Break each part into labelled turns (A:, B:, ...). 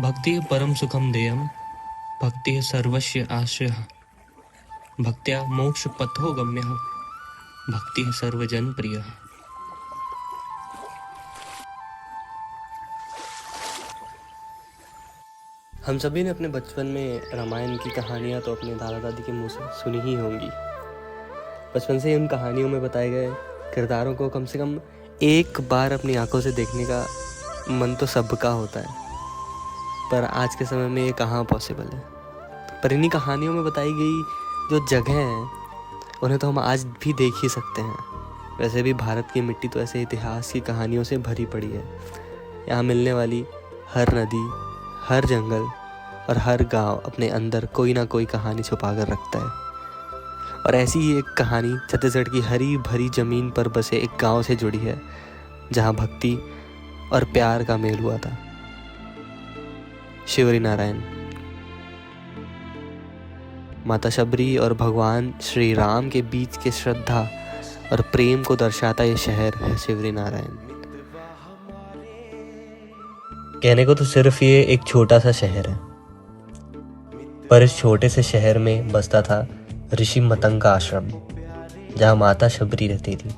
A: भक्ति परम सुखम देयम, भक्ति सर्वस्य आश्रयः, भक्त्या मोक्ष पथो गम्यः, भक्ति सर्वजन प्रियः। हम सभी ने अपने बचपन में रामायण की कहानियाँ तो अपने दादा दादी के मुंह से सुनी ही होंगी। बचपन से ही उन कहानियों में बताए गए किरदारों को कम से कम एक बार अपनी आंखों से देखने का मन तो सबका होता है, पर आज के समय में ये कहाँ पॉसिबल है। पर इन्हीं कहानियों में बताई गई जो जगह हैं उन्हें तो हम आज भी देख ही सकते हैं। वैसे भी भारत की मिट्टी तो ऐसे इतिहास की कहानियों से भरी पड़ी है। यहाँ मिलने वाली हर नदी, हर जंगल और हर गांव अपने अंदर कोई ना कोई कहानी छुपा कर रखता है। और ऐसी ही एक कहानी छत्तीसगढ़ की हरी भरी ज़मीन पर बसे एक गांव से जुड़ी है, जहां भक्ति और प्यार का मेल हुआ था। शिवरी नारायण। माता शबरी और भगवान श्री राम के बीच के श्रद्धा और प्रेम को दर्शाता ये शहर है शिवरी नारायण। कहने को तो सिर्फ ये एक छोटा सा शहर है, पर इस छोटे से शहर में बसता था ऋषि मतंग का आश्रम, जहाँ माता शबरी रहती थी।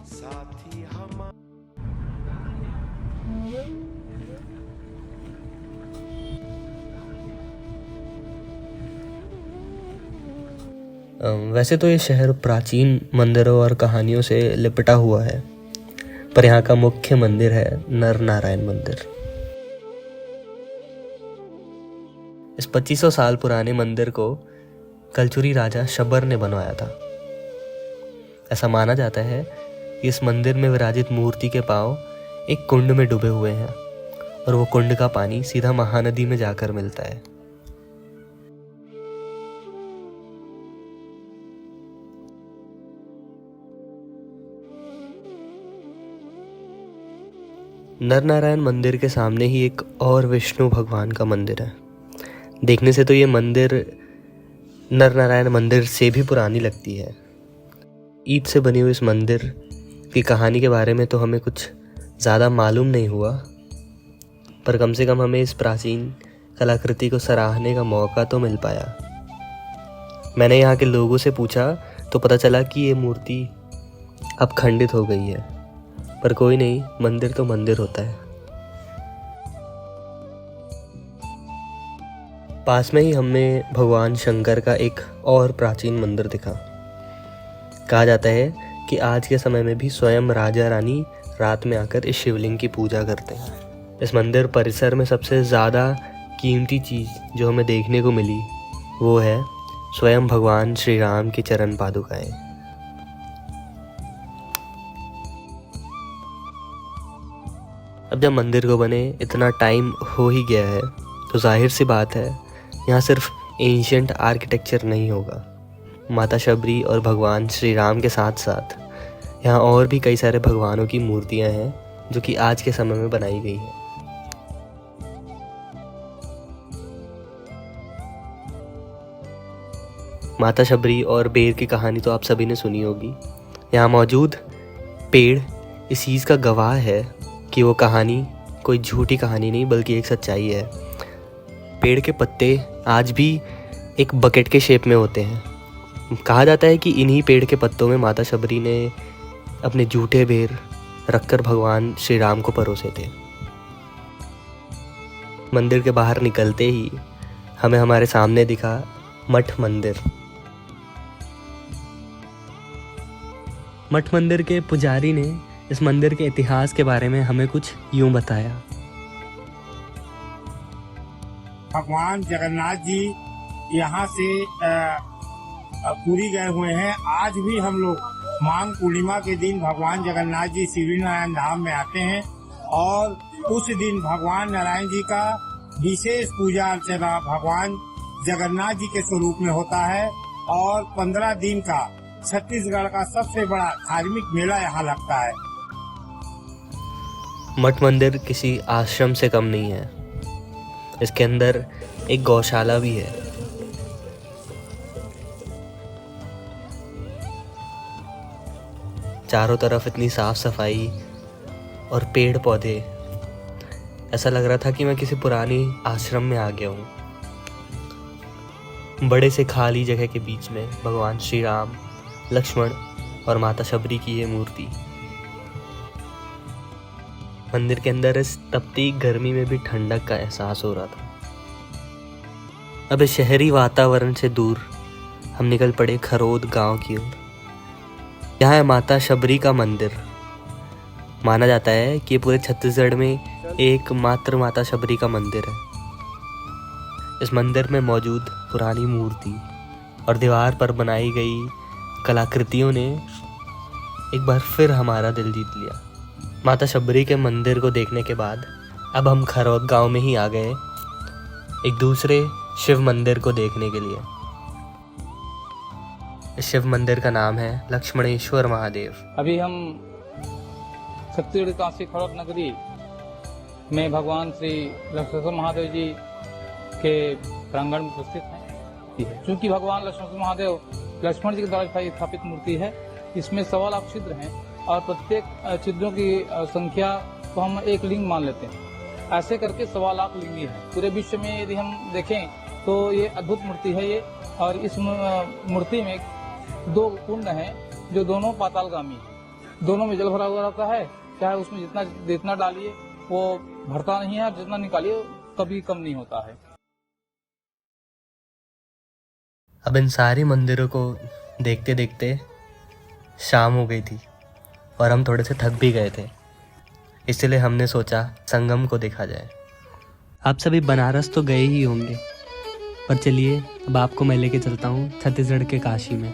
A: वैसे तो ये शहर प्राचीन मंदिरों और कहानियों से लिपटा हुआ है, पर यहाँ का मुख्य मंदिर है नर नारायण मंदिर। इस 2500 साल पुराने मंदिर को कलचुरी राजा शबर ने बनवाया था। ऐसा माना जाता है कि इस मंदिर में विराजित मूर्ति के पांव एक कुंड में डूबे हुए हैं और वो कुंड का पानी सीधा महानदी में जाकर मिलता है। नर नारायण मंदिर के सामने ही एक और विष्णु भगवान का मंदिर है। देखने से तो ये मंदिर नर नारायण मंदिर से भी पुरानी लगती है। ईंट से बनी हुई इस मंदिर की कहानी के बारे में तो हमें कुछ ज़्यादा मालूम नहीं हुआ, पर कम से कम हमें इस प्राचीन कलाकृति को सराहने का मौका तो मिल पाया। मैंने यहाँ के लोगों से पूछा तो पता चला कि ये मूर्ति अब खंडित हो गई है, पर कोई नहीं, मंदिर तो मंदिर होता है। पास में ही हमें भगवान शंकर का एक और प्राचीन मंदिर दिखा। कहा जाता है कि आज के समय में भी स्वयं राजा रानी रात में आकर इस शिवलिंग की पूजा करते हैं। इस मंदिर परिसर में सबसे ज़्यादा कीमती चीज़ जो हमें देखने को मिली वो है स्वयं भगवान श्री राम की चरण पादुकाएं। अब जब मंदिर को बने इतना टाइम हो ही गया है, तो जाहिर सी बात है यहाँ सिर्फ एंशिएंट आर्किटेक्चर नहीं होगा। माता शबरी और भगवान श्री राम के साथ साथ यहाँ और भी कई सारे भगवानों की मूर्तियाँ हैं जो कि आज के समय में बनाई गई है। माता शबरी और बेर की कहानी तो आप सभी ने सुनी होगी। यहाँ मौजूद पेड़ इस चीज़ का गवाह है कि वो कहानी कोई झूठी कहानी नहीं बल्कि एक सच्चाई है। पेड़ के पत्ते आज भी एक बकेट के शेप में होते हैं। कहा जाता है कि इन्हीं पेड़ के पत्तों में माता शबरी ने अपने जूठे बेर रखकर भगवान श्री राम को परोसे थे। मंदिर के बाहर निकलते ही हमें हमारे सामने दिखा मठ मंदिर। मठ मंदिर के पुजारी ने इस मंदिर के इतिहास के बारे में हमें कुछ यूं बताया।
B: भगवान जगन्नाथ जी यहाँ से पूरी गए हुए हैं। आज भी हम लोग माघ पूर्णिमा के दिन भगवान जगन्नाथ जी शिवरी नारायण धाम में आते हैं और उस दिन भगवान नारायण जी का विशेष पूजा अर्चना भगवान जगन्नाथ जी के स्वरूप में होता है और 15 दिन का छत्तीसगढ़ का सबसे बड़ा धार्मिक मेला यहाँ लगता है।
A: मठ मंदिर किसी आश्रम से कम नहीं है। इसके अंदर एक गौशाला भी है। चारों तरफ इतनी साफ सफाई और पेड़ पौधे ऐसा लग रहा था कि मैं किसी पुरानी आश्रम में आ गया हूँ। बड़े से खाली जगह के बीच में भगवान श्री राम, लक्ष्मण और माता शबरी की ये मूर्ति। मंदिर के अंदर इस तपती गर्मी में भी ठंडक का एहसास हो रहा था। अब इस शहरी वातावरण से दूर हम निकल पड़े खरोद गांव की ओर। यहाँ है माता शबरी का मंदिर। माना जाता है कि पूरे छत्तीसगढ़ में एकमात्र माता शबरी का मंदिर है। इस मंदिर में मौजूद पुरानी मूर्ति और दीवार पर बनाई गई कलाकृतियों ने एक बार फिर हमारा दिल जीत लिया। माता शबरी के मंदिर को देखने के बाद अब हम खरौद गांव में ही आ गए एक दूसरे शिव मंदिर को देखने के लिए। इस शिव मंदिर का नाम है लक्ष्मणेश्वर महादेव।
C: अभी हम छत्तीसगढ़ काशी खरौद नगरी में भगवान श्री लक्ष्मणेश्वर महादेव जी के प्रांगण में उपस्थित हैं। चूंकि भगवान लक्ष्मणेश्वर महादेव लक्ष्मण जी के द्वारा स्थापित मूर्ति है, इसमें 1.25 लाख छिद्र हैं और प्रत्येक छिद्रों की संख्या को हम एक लिंग मान लेते हैं। ऐसे करके 1.25 लाख लिंगी है पूरे विश्व में। यदि हम देखें तो ये अद्भुत मूर्ति है ये। और इस मूर्ति में 2 कुंड हैं जो दोनों पातालगामी हैं। दोनों में जल भरा हुआ रहता है, चाहे उसमें जितना डालिए वो भरता नहीं है, जितना निकालिए कभी कम नहीं होता है।
A: अब इन सारे मंदिरों को देखते देखते शाम हो गई थी और हम थोड़े से थक भी गए थे, इसलिए हमने सोचा संगम को देखा जाए। आप सभी बनारस तो गए ही होंगे, पर चलिए अब आपको मैं लेके चलता हूँ छत्तीसगढ़ के काशी में।